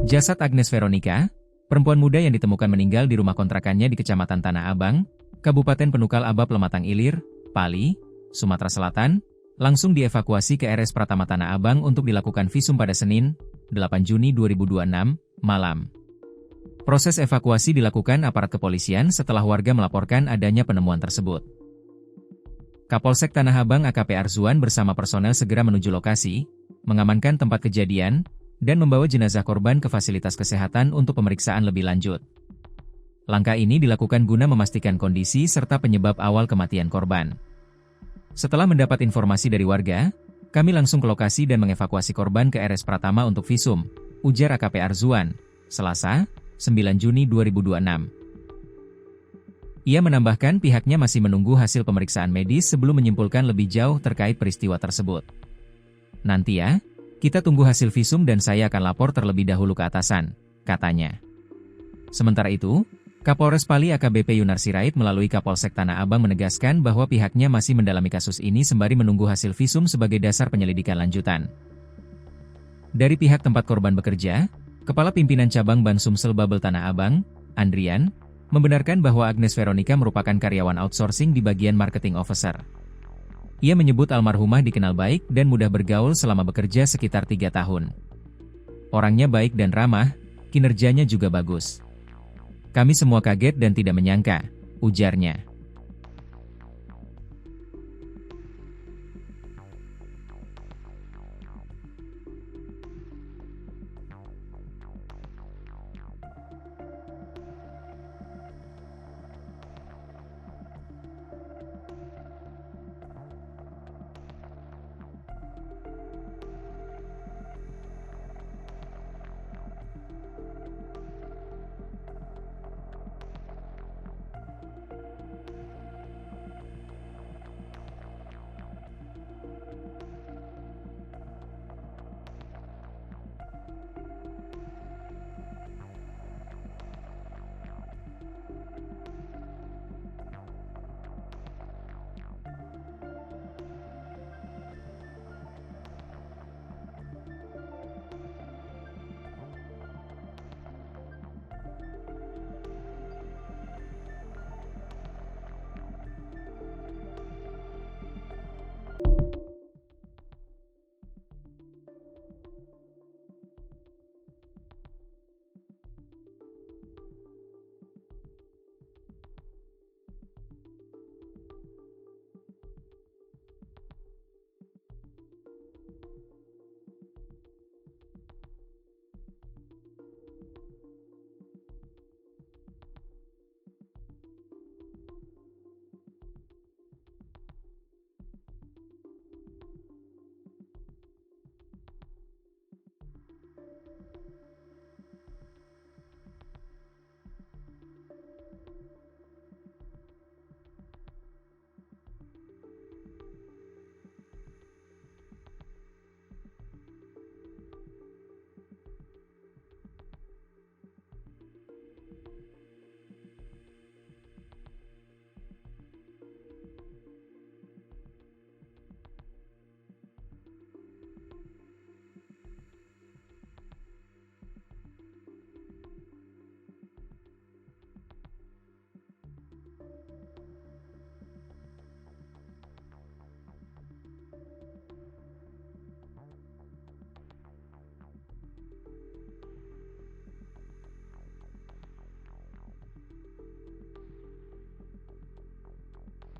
Jasad Agnes Veronica, perempuan muda yang ditemukan meninggal di rumah kontrakannya di Kecamatan Tanah Abang, Kabupaten Penukal Abab Lematang Ilir, Pali, Sumatera Selatan, langsung dievakuasi ke RS Pratama Tanah Abang untuk dilakukan visum pada Senin, 8 Juni 2026, malam. Proses evakuasi dilakukan aparat kepolisian setelah warga melaporkan adanya penemuan tersebut. Kapolsek Tanah Abang AKP Arzuan bersama personel segera menuju lokasi, mengamankan tempat kejadian, dan membawa jenazah korban ke fasilitas kesehatan untuk pemeriksaan lebih lanjut. Langkah ini dilakukan guna memastikan kondisi serta penyebab awal kematian korban. Setelah mendapat informasi dari warga, kami langsung ke lokasi dan mengevakuasi korban ke RS Pratama untuk visum, ujar AKP Arzuan, Selasa, 9 Juni 2026. Ia menambahkan pihaknya masih menunggu hasil pemeriksaan medis sebelum menyimpulkan lebih jauh terkait peristiwa tersebut. Nanti ya, kita tunggu hasil visum dan saya akan lapor terlebih dahulu ke atasan, katanya. Sementara itu, Kapolres Pali AKBP Yunar Sirait melalui Kapolsek Tanah Abang menegaskan bahwa pihaknya masih mendalami kasus ini sembari menunggu hasil visum sebagai dasar penyelidikan lanjutan. Dari pihak tempat korban bekerja, Kepala Pimpinan Cabang Bansumsel Babel Tanah Abang, Andrian, membenarkan bahwa Agnes Veronica merupakan karyawan outsourcing di bagian marketing officer. Ia menyebut almarhumah dikenal baik dan mudah bergaul selama bekerja sekitar 3 tahun. Orangnya baik dan ramah, kinerjanya juga bagus. Kami semua kaget dan tidak menyangka, ujarnya.